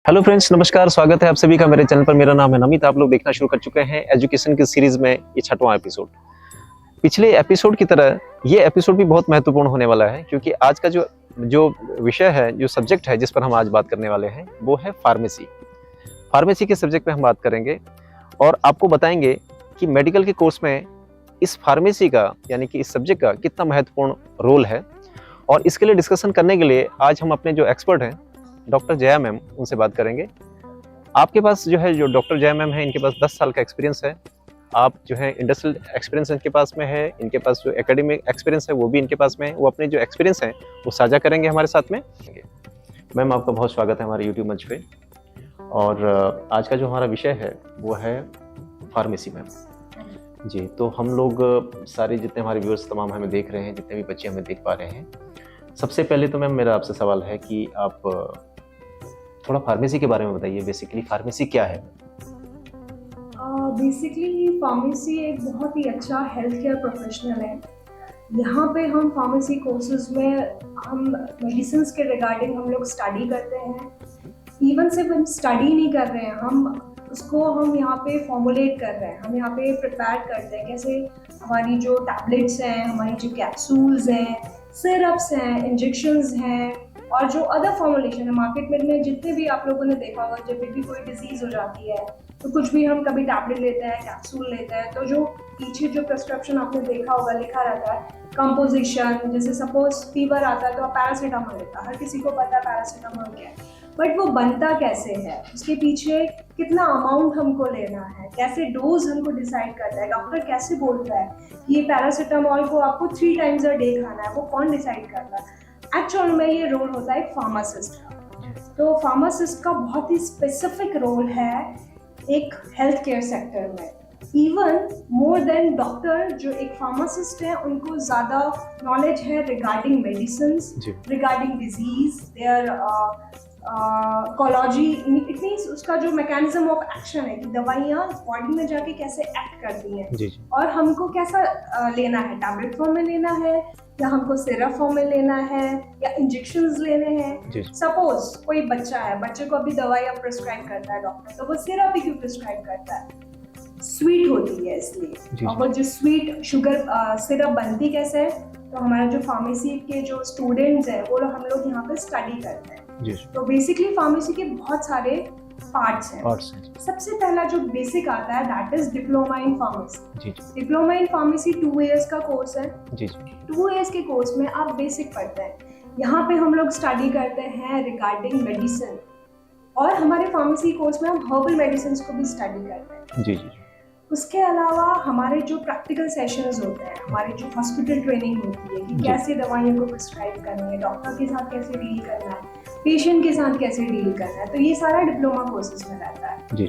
Hello friends, नमस्कार। स्वागत है आप सभी का मेरे चैनल पर। मेरा नाम है नमित। आप लोग देखना शुरू कर चुके हैं एजुकेशन की सीरीज में ये 6वां एपिसोड। पिछले एपिसोड की तरह ये एपिसोड भी बहुत महत्वपूर्ण होने वाला है, क्योंकि आज का जो जो विषय है, जो सब्जेक्ट है जिस पर हम आज बात करने वाले हैं, वो है फार्मेसी। फार्मेसी के सब्जेक्ट पे हम बात करेंगे और आपको बताएंगे कि मेडिकल के कोर्स में इस फार्मेसी का, यानी कि इस सब्जेक्ट का कितना महत्वपूर्ण रोल है। और इसके लिए डिस्कशन करने के लिए आज हम अपने जो एक्सपर्ट हैं, डॉक्टर जया मैम, उनसे बात करेंगे। आपके पास जो डॉक्टर जया मैम है, इनके पास 10 साल का एक्सपीरियंस है। आप जो है इंडस्ट्रियल एक्सपीरियंस इनके पास में है, इनके पास जो एकेडमिक एक्सपीरियंस है वो भी इनके पास में है। वो अपने जो एक्सपीरियंस है वो साझा करेंगे हमारे साथ में। मैम, आपका बहुत स्वागत है हमारे यूट्यूब मंच पे। और आज का जो हमारा विषय है वो है फार्मेसी। मैम जी, तो हम लोग सारे जितने हमारे व्यूअर्स तमाम हमें देख रहे हैं, जितने भी बच्चे हमें देख पा रहे हैं, सबसे पहले तो मैम मेरा आपसे सवाल है कि आप थोड़ा फार्मेसी के बारे में बताइए। बेसिकली फार्मेसी क्या है? बेसिकली फार्मेसी एक बहुत ही अच्छा हेल्थ केयर प्रोफेशनल है। यहाँ पे हम फार्मेसी कोर्सेज में हम मेडिसिन के रिगार्डिंग हम लोग स्टडी करते हैं। इवन सिर्फ हम स्टडी नहीं कर रहे हैं, हम यहाँ पे फॉर्मुलेट कर रहे हैं, हम यहाँ पे प्रिपेयर करते हैं। कैसे हमारी जो टैबलेट्स हैं, हमारी जो कैप्सूल्स हैं, सिरप्स हैं, इंजेक्शंस हैं, और जो अदर फॉर्मुलेशन है मार्केट में जितने भी आप लोगों ने देखा होगा, जब भी कोई डिजीज हो जाती है तो कुछ भी हम कभी टैबलेट लेते हैं, कैप्सूल लेते हैं, तो जो पीछे जो प्रिस्क्रिप्शन आपने देखा होगा लिखा रहता है कंपोजिशन। जैसे सपोज फीवर आता है तो आप पैरासीटामोल लेता है, हर किसी को पता है पैरासीटामोल क्या है, बट वो बनता कैसे है, उसके पीछे कितना अमाउंट हमको लेना है, कैसे डोज हमको डिसाइड करता है, डॉक्टर कैसे बोलता है कि ये पैरासीटामोल को आपको 3 टाइम्स अ डे खाना है, वो कौन डिसाइड करता है। एक्चुअल में ये रोल होता है एक फार्मासिस्ट का। तो फार्मासिस्ट का बहुत ही स्पेसिफिक रोल है एक हेल्थ केयर सेक्टर में। इवन मोर देन डॉक्टर, जो एक फार्मासिस्ट है उनको ज़्यादा नॉलेज है regarding medicine, regarding disease, their कोलॉजी, इट मीन्स उसका जो मैकेनिज्म ऑफ एक्शन है कि दवाइयाँ बॉडी में जाके कैसे एक्ट करती हैं, और हमको कैसा लेना है, टैबलेट फॉर्म में लेना है या हमको सिरप फॉर्म में लेना है या इंजेक्शंस लेने हैं। सपोज कोई बच्चा है, बच्चे को अभी दवाइयाँ प्रिस्क्राइब करता है डॉक्टर, तो वो सिरप ही क्यों प्रिस्क्राइब करता है? स्वीट होती है इसलिए। और वो जो स्वीट शुगर सिरप बनती कैसे है, तो हमारा जो फार्मेसी के जो स्टूडेंट्स हैं वो हम लोग यहाँ पे स्टडी करते हैं। तो बेसिकली फार्मेसी के बहुत सारे पार्ट्स हैं। सबसे पहला जो बेसिक आता है that is diploma in pharmacy. Diploma in pharmacy 2 years का कोर्स है। 2 इयर्स के कोर्स में आप बेसिक पढ़ते हैं। यहाँ पे हम लोग स्टडी करते हैं रिगार्डिंग मेडिसिन, और हमारे फार्मेसी कोर्स में हम हर्बल मेडिसिन को भी स्टडी करते हैं। उसके अलावा हमारे जो प्रैक्टिकल सेशंस होते हैं, हमारी जो हॉस्पिटल ट्रेनिंग होती है कि कैसे दवाइयों को प्रिस्क्राइब करनी है, डॉक्टर के साथ कैसे डील करना है, पेशेंट के साथ कैसे डील करना है, तो ये सारा डिप्लोमा कोर्सेज में रहता है।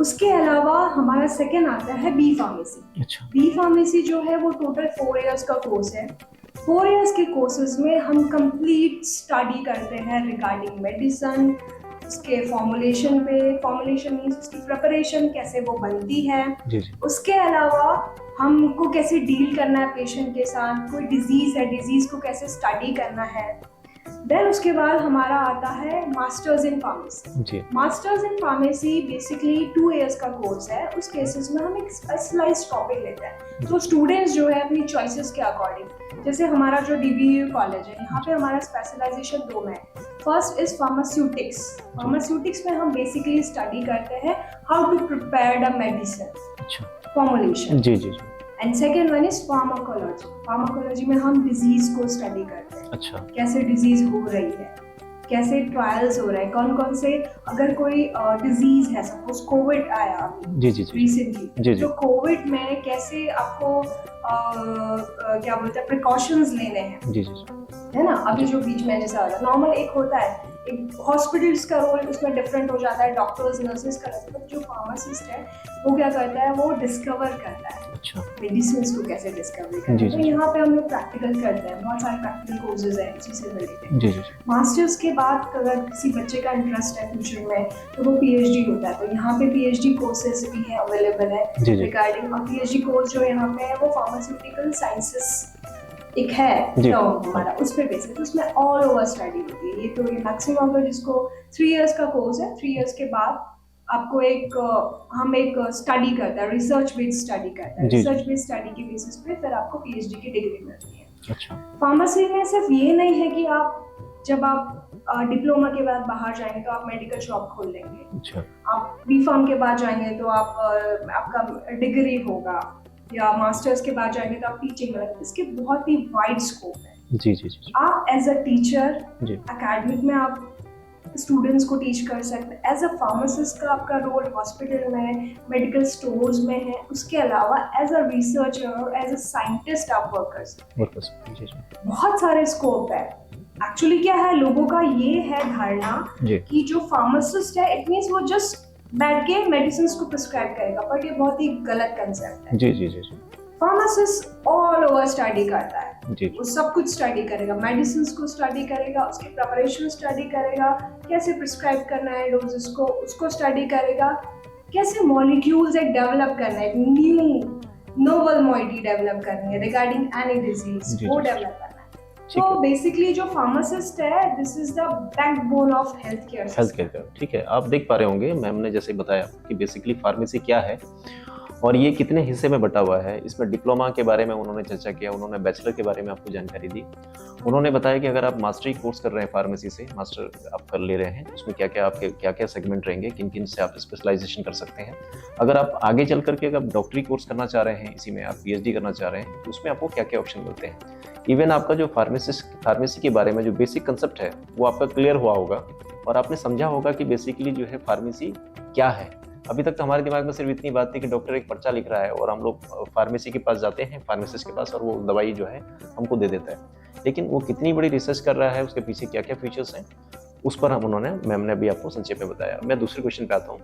उसके अलावा हमारा सेकेंड आता है बी फार्मेसी। बी फार्मेसी जो है वो टोटल 4 इयर्स का कोर्स है। 4 इयर्स के कोर्सेज में हम कंप्लीट स्टडी करते हैं रिगार्डिंग मेडिसिन, उसके फॉर्मुलेशन मीन्स उसकी प्रिपरेशन, कैसे वो बनती है। उसके अलावा हमको कैसे डील करना है पेशेंट के साथ, कोई डिजीज है, डिजीज को कैसे स्टडी करना है। देन उसके बाद हमारा आता है masters in pharmacy. Masters in pharmacy basically 2 years का कोर्स है। उस केसेस में हम एक स्पेशलाइज्ड टॉपिक लेते हैं, तो स्टूडेंट्स जो है अपनी चॉइसेस के अकॉर्डिंग, जैसे हमारा जो DBU कॉलेज है, यहाँ पे हमारा स्पेशलाइजेशन 2 में है। First is pharmaceutics. फार्मास्यूटिक्स में हम बेसिकली स्टडी करते हैं how to prepare the medicine formulation. And second one is pharmacology. Pharmacology में हम डिजीज को स्टडी करते हैं। कैसे डिजीज हो रही है, कैसे ट्रायल्स हो रहे हैं, कौन कौन से, अगर कोई डिजीज है, सपोज कोविड आया रिसेंटली, तो कोविड में कैसे आपको क्या बोलते हैं प्रिकॉशंस लेने हैं, है ना। अभी जो बीच में जैसा नॉर्मल एक होता है, एक हॉस्पिटल्स का रोल उसमें डिफरेंट हो जाता है, डॉक्टर्स नर्सेस का रहता है, जो फार्मासिस्ट है वो क्या करता है, वो डिस्कवर करता है मेडिसिन को कैसे डिस्कवर करते हैं। तो यहाँ पे हम लोग प्रैक्टिकल करते हैं, बहुत सारे प्रैक्टिकल कोर्सेज हैं इसी से रिलेटेड। मास्टर्स के बाद अगर किसी बच्चे का इंटरेस्ट है फ्यूचर में, तो वो PhD होता है। तो यहाँ पे PhD कोर्सेज भी है, अवेलेबल है रिगार्डिंग। और PhD कोर्स जो यहाँ पे है वो फार्मास्यूटिकल साइंसेस एक है जी। टर्म हमारा, उस पे बेसिस, तो उसमें ऑल ओवर स्टडी होती है। ये तो ये मैक्सिमम का जिसको 3 इयर्स का कोर्स है, 3 इयर्स के बाद आपको हम एक स्टडी करते हैं, रिसर्च बेस्ड स्टडी करते हैं। जी, जी। रिसर्च बेस्ड स्टडी के बेसिस पे फिर आपको पीएचडी की डिग्री मिलती है। अच्छा। फार्मेसी में सिर्फ ये नहीं है कि जब आप डिप्लोमा के बाद बाहर जाएंगे तो आप मेडिकल शॉप खोल लेंगे। अच्छा। आप बीफार्म के बाद जाएंगे तो आपका डिग्री होगा, या मास्टर्स के बाद जाएंगे तो आप टीचिंग में, इसके बहुत ही वाइड स्कोप है। जी जी जी। आप एज अ टीचर जी। एकेडमिक में आप स्टूडेंट्स को टीच कर सकते हैं। एज अ फार्मासिस्ट का आपका रोल हॉस्पिटल में, मेडिकल स्टोर्स में है। उसके अलावा एज अ रिसर्चर और एज अ साइंटिस्ट आप वर्क कर सकते हैं। जी जी। बहुत सारे स्कोप है। एक्चुअली क्या है, लोगों का ये है धारणा कि जो फार्मासिस्ट है इट मींस वो जस्ट बैठ के मेडिसिन को प्रिस्क्राइब करेगा, बट ये बहुत ही गलत कंसेप्ट है। जी जी जी जी। फार्मासिस्ट ऑल ओवर स्टडी करता है जी। वो सब कुछ स्टडी करेगा, मेडिसिन को स्टडी करेगा, उसकी प्रिपरेशन स्टडी करेगा, कैसे प्रिस्क्राइब करना है डोजेस को, उसको स्टडी करेगा, कैसे मॉलिक्यूल्स एक डेवलप करना है, न्यू नोवेल मॉइटी डेवलप करनी है रिगार्डिंग एनी डिजीज, वो डेवलप करना है। तो बेसिकली जो फार्मासिस्ट है, this is the backbone of health care. ठीक है, आप देख पा रहे होंगे मैम ने जैसे बताया कि बेसिकली फार्मेसी क्या है और ये कितने हिस्से में बटा हुआ है। इसमें डिप्लोमा के बारे में उन्होंने चर्चा किया, उन्होंने बैचलर के बारे में आपको जानकारी दी। उन्होंने बताया कि अगर आप मास्टरी कोर्स कर रहे हैं फार्मेसी से, मास्टर आप कर ले रहे हैं, उसमें क्या क्या आपके क्या क्या सेगमेंट रहेंगे, किन किन से आप स्पेशलाइजेशन कर सकते हैं। अगर आप आगे चल करके अगर डॉक्टरी कोर्स करना चाह रहे हैं, इसी में आप पीएचडी करना चाह रहे हैं, तो उसमें आपको क्या क्या ऑप्शन मिलते हैं। इवन आपका जो फार्मेसी के बारे में जो बेसिक कंसेप्ट है वो आपका क्लियर हुआ होगा और आपने समझा होगा कि बेसिकली जो है फार्मेसी क्या है। अभी तक तो हमारे दिमाग में सिर्फ इतनी बात थी कि डॉक्टर एक पर्चा लिख रहा है और हम लोग फार्मेसी के पास जाते हैं, फार्मासिस्ट के पास, और वो दवाई जो है हमको दे देता है। लेकिन वो कितनी बड़ी रिसर्च कर रहा है, उसके पीछे क्या क्या फीचर्स हैं, उस पर मैम ने अभी आपको संक्षेप में बताया। मैं दूसरे क्वेश्चन पे आता हूँ।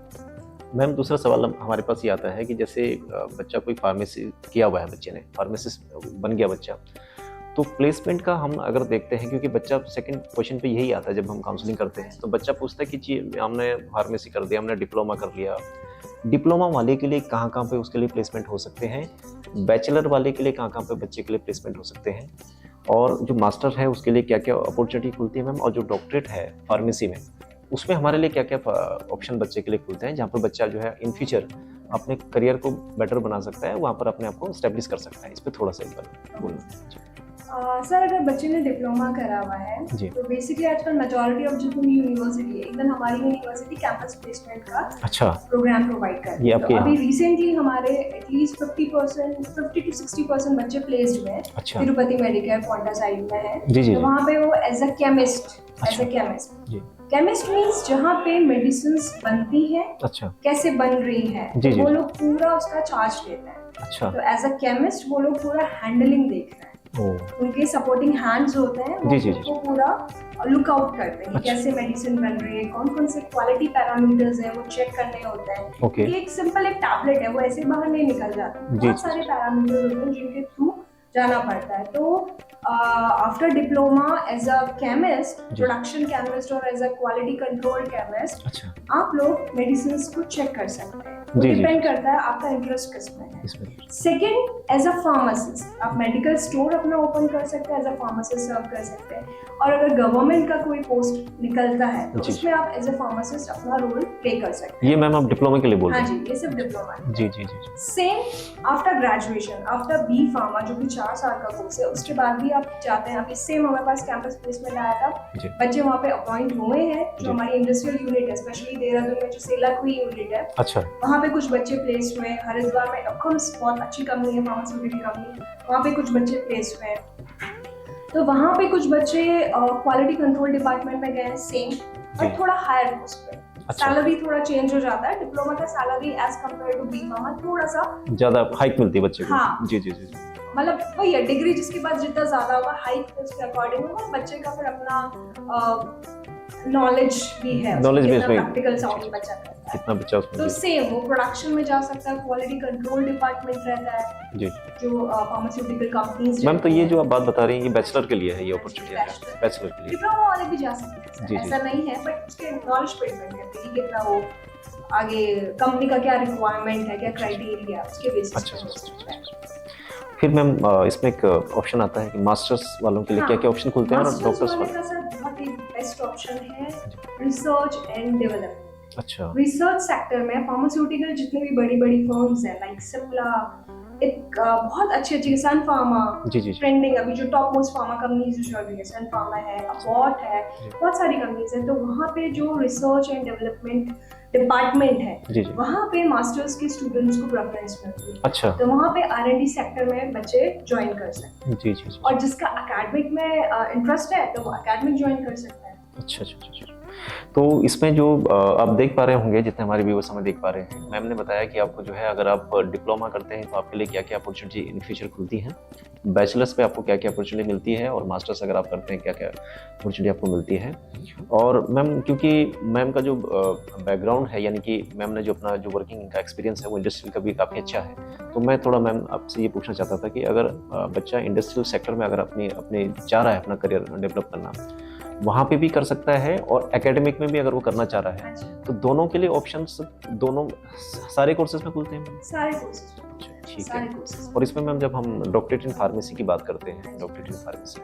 मैम, दूसरा सवाल हमारे पास ये आता है कि जैसे बच्चा कोई फार्मेसी किया हुआ है, बच्चे ने फार्मासिस्ट बन गया बच्चा, तो प्लेसमेंट का हम अगर देखते हैं, क्योंकि बच्चा सेकंड क्वेश्चन पे यही आता है जब हम काउंसलिंग करते हैं, तो बच्चा पूछता है कि जी हमने फार्मेसी कर दिया, हमने डिप्लोमा कर लिया, डिप्लोमा वाले के लिए कहाँ कहाँ पे उसके लिए प्लेसमेंट हो सकते हैं, बैचलर वाले के लिए कहाँ कहाँ पे बच्चे के लिए प्लेसमेंट हो सकते हैं, और जो मास्टर है उसके लिए क्या क्या अपॉर्चुनिटी खुलती है मैम, और जो डॉक्टरेट है फार्मेसी में उसमें हमारे लिए क्या क्या ऑप्शन बच्चे के लिए खुलते हैं, जहाँ पर बच्चा जो है इन फ्यूचर अपने करियर को बेटर बना सकता है, वहाँ पर अपने आप को स्टैब्लिश कर सकता है। इस पर थोड़ा सा एक बार बोलना। सर, अगर बच्चे ने डिप्लोमा करा हुआ है तो बेसिकली आजकल मेजॉरिटी ऑफ जितनी यूनिवर्सिटी है, इवन हमारी यूनिवर्सिटी कैंपस प्लेसमेंट का अच्छा प्रोग्राम प्रोवाइड कर रही है। तो अभी रिसेंटली हमारे एटलीस्ट 50 to 60% बच्चे प्लेस्ड हुए हैं। तिरुपति मेडिकेयर पॉइंटा साइड में है, तो वहाँ पे वो as a chemist chemist means जहाँ पे मेडिसिन बनती है, कैसे बन रही है, वो लोग पूरा उसका चार्ज लेते हैं। तो एज अ केमिस्ट वो लोग पूरा हैंडलिंग देख रहे हैं, उनके सपोर्टिंग हैंड्स होते हैं, वो पूरा लुक आउट करते हैं कैसे मेडिसिन बन रही है, कौन कौन से क्वालिटी पैरामीटर्स हैं वो चेक करने होते हैं। एक सिंपल एक टैबलेट है, वो ऐसे बाहर नहीं निकल जाता, बहुत सारे पैरामीटर्स होते हैं जिनके थ्रू जाना पड़ता है। तो after diploma as a chemist, production chemist और as a quality control chemist, आप लोग मेडिसिन को चेक कर सकते हैं। डिपेंड करता है आपका इंटरेस्ट किसमें है। सेकंड, एज अ फार्मासिस्ट आप मेडिकल स्टोर अपना ओपन कर सकते हैं, एज अ फार्मासिस्ट सर्व कर सकते हैं। और अगर गवर्नमेंट का कोई पोस्ट निकलता है तो उसमें आप एज अ फार्मासिस्ट अपना रोल प्ले कर सकते हैं। ये मैम आप डिप्लोमा के लिए बोल रहे हैं? हाँ जी, ये सिर्फ डिप्लोमा है। जी जी जी। Same after graduation, after B pharma जो कि 4 साल का कोर्स है, उसके बाद भी आप जाते हैं। अभी सेम हमारे पास कैंपस प्लेसमेंट आया था, बच्चे वहाँ पे अपॉइंट हुए हैं। जो हमारी इंडस्ट्रियल यूनिट है, स्पेशली देहरादून में जो सेलाकुई यूनिट है, वहाँ पे कुछ बच्चे प्लेस हुए हैं। हरिद्वार में अकम्स बहुत अच्छी कंपनी है, फार्मास्यूटिकल कंपनी, वहाँ पे कुछ बच्चे प्लेस हुए हैं। तो वहाँ पे कुछ बच्चे क्वालिटी कंट्रोल डिपार्टमेंट में गए हैं सेम, और थोड़ा हायर पोस्ट पे। सैलरी थोड़ा चेंज हो जाता है, डिप्लोमा का salary as compare to B pharma थोड़ा सा ज्यादा हाइक मिलती है बच्चे को। हाँ जी जी जी, मतलब वही है, डिग्री जिसके पास जितना ज्यादा होगा हाइक उसके अकॉर्डिंग होगा। बच्चे का फिर अपना नॉलेज भी है, नॉलेज बेस में प्रैक्टिकल साउंड बच्चा करता है, कितना बच्चा उसमें। तो सेम वो प्रोडक्शन में जा सकता है, क्वालिटी कंट्रोल डिपार्टमेंट रहता है जी, जो फार्मास्यूटिकल कंपनीज। मैम, तो ये जो आप बात बता रही हैं ये बैचलर के लिए है, ये अपॉर्चुनिटी है बैचलर के लिए। डिप्लोमा वाले भी जा सकते हैं, ऐसा नहीं है, बट उसके नॉलेज पे डिपेंड करता है कि कितना वो आगे कंपनी का क्या रिक्वायरमेंट है, क्या क्राइटेरिया, उसके बेसिस पे। फिर मैम इसमें एक ऑप्शन आता है कि मास्टर्स वालों के लिए हाँ, क्या क्या ऑप्शन खुलते हैं और डॉक्टर्स वाले वाले। का सर बहुत ही बेस्ट ऑप्शन है रिसर्च एंड डेवलपमेंट। अच्छा रिसर्च सेक्टर में फार्मास्यूटिकल जितनी भी बड़ी बड़ी फर्म्स हैं लाइक सिप्ला, एक बहुत अच्छी अच्छी सन फार्मा, जी जी जी ट्रेंडिंग अभी जो टॉप मोस्ट फार्मा कंपनीज जो चल रही है, सन फार्मा है, अपॉट है, बहुत सारी कंपनीज हैं। तो वहाँ पे जो रिसर्च एंड डेवलपमेंट डिपार्टमेंट है जी जी। वहाँ पे मास्टर्स के स्टूडेंट्स को प्रेफरेंस मिलती है। अच्छा तो वहाँ पे R&D सेक्टर में बच्चे ज्वाइन कर सकते हैं जी जी जी। और जिसका एकेडमिक में इंटरेस्ट है तो वो एकेडमिक ज्वाइन कर सकता है। अच्छा अच्छा अच्छा अच्छा। तो इसमें जो आप देख पा रहे होंगे, जितने हमारे व्यूअर्स हमें देख पा रहे हैं, मैम ने बताया कि आपको जो है अगर आप डिप्लोमा करते हैं तो आपके लिए क्या क्या अपॉर्चुनिटी इन फ्यूचर खुलती हैं, बैचलर्स पे आपको क्या क्या अपॉर्चुनिटी मिलती है, और मास्टर्स अगर आप करते हैं क्या क्या अपॉर्चुनिटी आपको मिलती है। और मैम क्योंकि मैम का जो बैकग्राउंड है, यानी कि मैम ने जो अपना जो वर्किंग का एक्सपीरियंस है वो इंडस्ट्रियल का भी काफ़ी अच्छा है, तो मैं थोड़ा मैम आपसे ये पूछना चाहता था कि अगर बच्चा इंडस्ट्रियल सेक्टर में अगर अपने चाह रहा है अपना करियर डेवलप करना, वहाँ पे भी कर सकता है और एकेडमिक में भी अगर वो करना चाह रहा है, तो दोनों के लिए ऑप्शंस दोनों सारे कोर्सेज में खुलते हैं? सारे कोर्सेज, ठीक है। और इसमें मैम जब हम डॉक्टरेट इन फार्मेसी की बात करते हैं, डॉक्टरेट इन फार्मेसी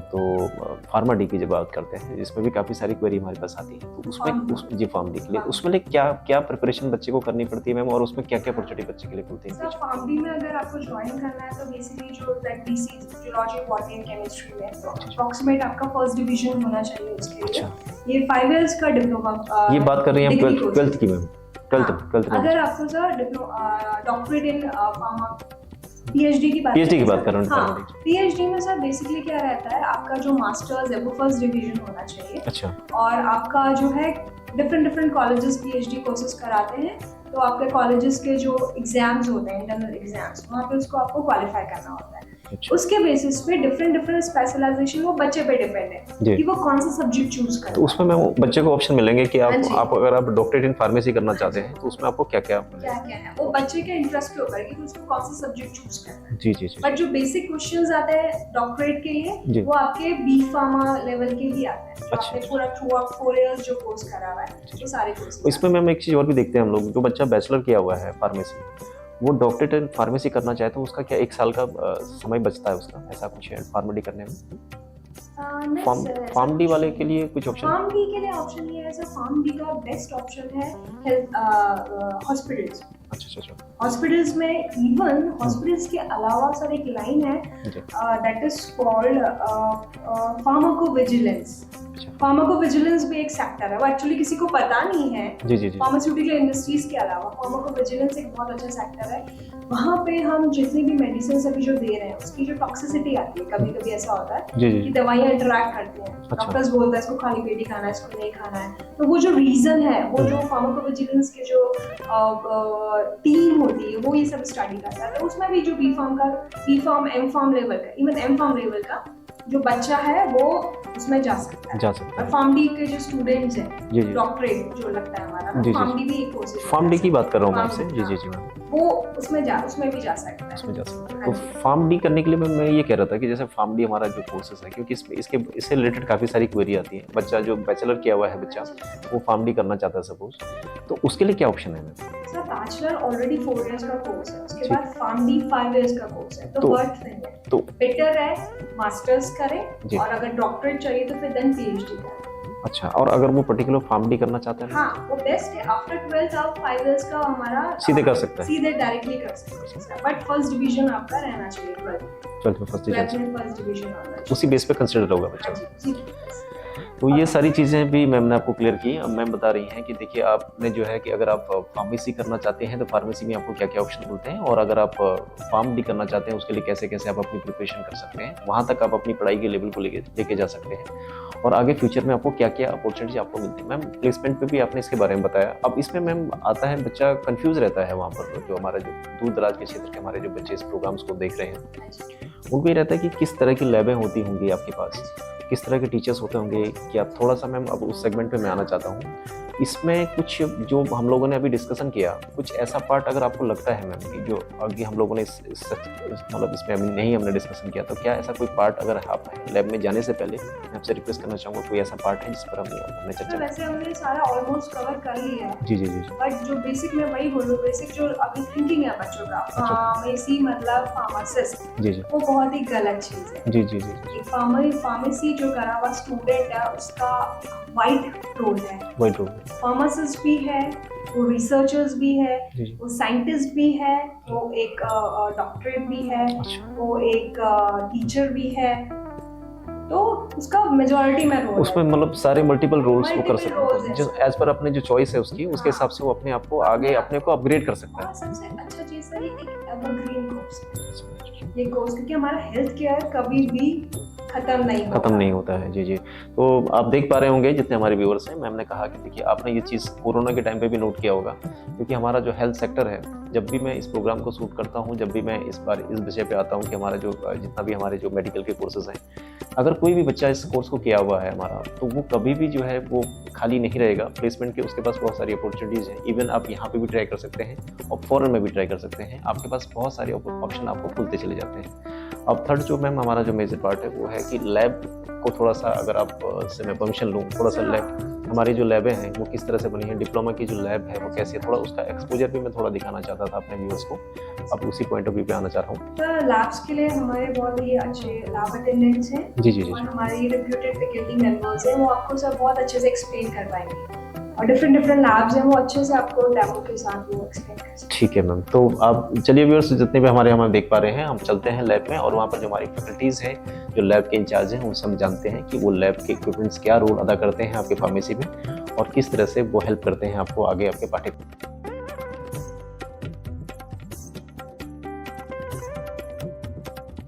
तो फार्मा डी की जब बात करते हैं, इसमें भी काफ़ी सारी क्वेरी हमारे पास आती है, तो उसमें जी फार्म डी के लिए उसमें लिए क्या क्या प्रिपरेशन बच्चे को करनी पड़ती है मैम, और उसमें क्या क्या अपॉर्चुनिटी बच्चे के लिए खुलती है? सर फार्म डी में अगर आपको ज्वाइन करना है तो बेसिकली जो BC zoology, botany and chemistry में तो अप्रॉक्सीमेट आपका फर्स्ट डिवीजन होना चाहिए उसके लिए। अच्छा। ये 5 इयर्स का डिप्लोमा, ये बात कर रही हैं आप ट्वेल्थ की मैम? ट्वेल्थ अगर आपको sir doctorate in pharma PhD की बात कर रहा हूँ। हाँ, PhD में सर बेसिकली क्या रहता है, आपका जो मास्टर्स है वो फर्स्ट डिवीजन होना चाहिए। अच्छा। और आपका जो है डिफरेंट कॉलेजेस PhD कोर्सेज कराते हैं, तो आपके कॉलेजेस के जो एग्जाम्स होते हैं, इंटरनल एग्जाम्स, वहाँ पे उसको आपको क्वालिफाई करना होता है। अच्छा। उसके बेसिस पे डिफरेंट स्पेशलाइजेशन वो बच्चे पे डिपेंड है कि वो कौन सा सब्जेक्ट चूज करे। तो उसमें मैं बच्चे को ऑप्शन मिलेंगे कि आप अगर आप डॉक्टरेट इन फार्मेसी करना चाहते हैं तो उसमें आपको क्या क्या है वो बच्चे के इंटरेस्ट के ऊपर है कि उसको कौन सा सब्जेक्ट चूज करना है। जी जी जी। बट जो बेसिक क्वेश्चंस आते हैं डॉक्टरेट के लिए वो आपके B फार्मा लेवल के ही आते हैं। अच्छा। पूरा थ्रू आउट 4 इयर्स जो कोर्स करा हुआ है वो सारे कोर्स। इसमें मैम एक चीज और भी देखते हैं हम लोग, जो बच्चा बैचलर किया हुआ है फार्मेसी, वो डॉक्टरेट इन फार्मेसी करना चाहे तो उसका क्या 1 साल का समय बचता है उसका, ऐसा कुछ है फार्मा डी करने में? फार्म डी वाले के लिए कुछ ऑप्शन? फार्म डी के लिए ऑप्शन ये है सर, फार्म डी का बेस्ट ऑप्शन है हेल्थ हॉस्पिटल्स। अच्छा अच्छा। हॉस्पिटल्स में इवन हॉस्पिटल्स के अलावा सर एक लाइन है that is called pharmacovigilance. Pharmacovigilance भी एक सेक्टर है, वो एक्चुअली किसी को पता नहीं है। जी जी जी। फार्मास्यूटिकल इंडस्ट्रीज के अलावा फार्माकोविजिलेंस एक बहुत अच्छा सेक्टर है। वहाँ पे हम जितनी भी मेडिसिन अभी जो दे रहे हैं उसकी जो टॉक्सिसिटी आती है, कभी कभी ऐसा होता है कि दवाइयाँ इंटरैक्ट करती हैं, डॉक्टर्स बोलते हैं इसको खाली पेट ही खाना है, इसको नहीं खाना है, तो वो जो रीजन है, वो जो फार्माकोविजिलेंस के जो टीम होती है वो ये सब स्टडी करता है। तो उसमें भी जो B pharm M pharm level का, इवन M फार्म लेवल का जो बच्चा है वो उसमें जा सकता है। और फार्म डी के जो स्टूडेंट्स हैं, डॉक्टरेट जो लगता है हमारा, फार्म डी भी एक कोर्स है। फार्म डी की बात कर रहा हूँ मैं आपसे। जी जी जी मैम। वो उसमें भी जा सकता है। उसमें जा सकता है। तो फार्म डी करने के लिए मैं ये कह रहा था कि जैसे फार्म डी हमारा जो कोर्सेस है, क्योंकि इससे रिलेटेड काफ़ी सारी क्वेरी आती है, बच्चा जो बैचलर किया हुआ है बच्चा वो फार्म डी करना चाहता है सपोज, तो उसके लिए क्या ऑप्शन है ma'am? Sir bachelor already 4 years का कोर्स है, उसके बाद फार्म डी 5 इयर्स का कोर्स है, तो वर्थ नहीं है। तो बेटर है मास्टर्स करें, और अगर डॉक्टरेट चाहिए तो फिर देन PhD करें। अच्छा, और अगर वो पर्टिकुलर फार्म डी करना चाहता है? हाँ, वो बेस्ट है। आफ्टर 12th आप 5 इयर्स का हमारा सीधे कर सकते हैं, सीधे डायरेक्टली कर सकते हैं, बट फर्स्ट डिवीजन आपका रहना चाहिए। 12th में फर्स्ट डिवीजन उसी बेस पे कंसीडर होगा बच्चा। तो ये सारी चीज़ें भी मैम ने आपको क्लियर की। अब मैम बता रही हैं कि देखिए आपने जो है कि अगर आप फार्मेसी करना चाहते हैं तो फार्मेसी में आपको क्या क्या ऑप्शन मिलते हैं, और अगर आप फार्म डी करना चाहते हैं उसके लिए कैसे कैसे आप अपनी प्रिपरेशन कर सकते हैं, वहाँ तक आप अपनी पढ़ाई के लेवल को लेके जा सकते हैं, और आगे फ्यूचर में आपको क्या क्या अपॉर्चुनिटी आपको मिलती है। मैम प्लेसमेंट पे भी आपने इसके बारे में बताया। अब इसमें मैम आता है बच्चा कंफ्यूज रहता है वहाँ पर, जो हमारा जो दूर दराज के क्षेत्र के हमारे जो बच्चे इस प्रोग्राम्स को देख रहे हैं, उनको ये रहता है कि किस तरह की लैबें होती होंगी आपके पास, किस तरह के टीचर्स होते होंगे, क्या थोड़ा सा मैम अब उस सेगमेंट पे मैं आना चाहता हूँ इसमें कुछ जो हम लोगों ने अभी डिस्कशन किया, कुछ ऐसा पार्ट अगर आपको लगता है मैम कि जो आगे हम लोगों ने मतलब इसमें अभी नहीं हमने डिस्कशन किया, तो क्या ऐसा कोई पार्ट अगर आप लैब में जाने से पहले मैं आपसे रिक्वेस्ट करना चाहूँगा, कोई ऐसा पार्ट है जिस पर हमने चर्चा? वैसे हमने सारा ऑलमोस्ट कवर कर लिया है। जी जी जी। बट जो बेसिक मैं वही बोलूँ, बेसिक जो अभी थिंकिंग है बच्चों का, फार्मेसी मतलब फार्मासिस्ट, जी जी वो बहुत ही गलत चीज़ है। जी जी जी। फार्मेसी जो करा हुआ स्टूडेंट है उसका वाइड रोल है। Wide role. फार्मासिस्ट भी है, वो रिसर्चर्स भी है, जी जी। वो साइंटिस्ट भी है, वो एक डॉक्टरेट भी है, अच्छा। वो एक टीचर भी है, तो उसका मेजॉरिटी में रोल उसमें मतलब सारे मल्टीपल रोल्स वो कर Multiple roles सकते हैं, हैं। जो एज पर अपने जो चॉइस है उसकी, उसके हिसाब से वो अपने आप को आगे अपने को अपग्रेड कर सकता और है। सबसे अच्छा चीज़ है ये एक एवरग्रीन कोर्स है ये कोर्स, क्योंकि हमारा हेल्थ केयर कभी भी खत्म नहीं होता है। जी जी। तो आप देख पा रहे होंगे जितने हमारे व्यूअर्स हैं, मैम ने कहा कि देखिए आपने ये चीज़ कोरोना के टाइम पे भी नोट किया होगा, क्योंकि हमारा जो हेल्थ सेक्टर है, जब भी मैं इस प्रोग्राम को शूट करता हूँ, जब भी मैं इस बार इस विषय पे आता हूँ कि हमारा जो जितना भी हमारे जो मेडिकल के कोर्सेज हैं, अगर कोई भी बच्चा इस कोर्स को किया हुआ है हमारा, तो वो कभी भी जो है वो खाली नहीं रहेगा प्लेसमेंट के, उसके पास बहुत सारी अपॉर्चुनिटीज़ हैं। इवन आप यहाँ पे भी ट्राई कर सकते हैं और फॉरेन में भी ट्राई कर सकते हैं, आपके पास बहुत सारे ऑप्शन आपको खुलते चले जाते हैं। अब थर्ड जो मैम हमारा जो मेजर पार्ट है वो है कि लैब को थोड़ा सा, अगर आप से मैं परमिशन लूँ, थोड़ा सा लैब, हमारी जो लैबें हैं वो किस तरह से बनी है, डिप्लोमा की जो लैब है वो कैसी है, थोड़ा उसका एक्सपोजर भी मैं थोड़ा दिखाना चाहता था अपने व्यूअर्स को। अब उसी पॉइंट ऑफ व्यू पे आना चाह रहा हूँ। तो लैब्स के लिए हमारे बहुत ही अच्छे लैब अटेंडेंट्स हैं जी जी जी। और हमारे रिप्यूटेड फैकल्टी मेंबर्स हैं, वो आपको सब बहुत अच्छे से एक्सप्लेन कर पाएंगे, और डिफरेंट लैब्स हैं, वो अच्छे से आपको डेमो के साथ वो एक्सप्लेन कर सकते हैं। ठीक है मैम, तो आप चलिए व्यूअर्स, जितने भी हमारे हम देख पा रहे हैं, हम चलते हैं लैब में और वहाँ पर जो हमारी फैकल्टीज़ हैं, जो लैब के इंचार्ज हैं, उनसे हम जानते हैं कि वो लैब के इक्विपमेंट्स क्या रोल अदा करते हैं आपके फार्मेसी में और किस तरह से वो हेल्प करते हैं आपको आगे आपके पाठ्यक्रम।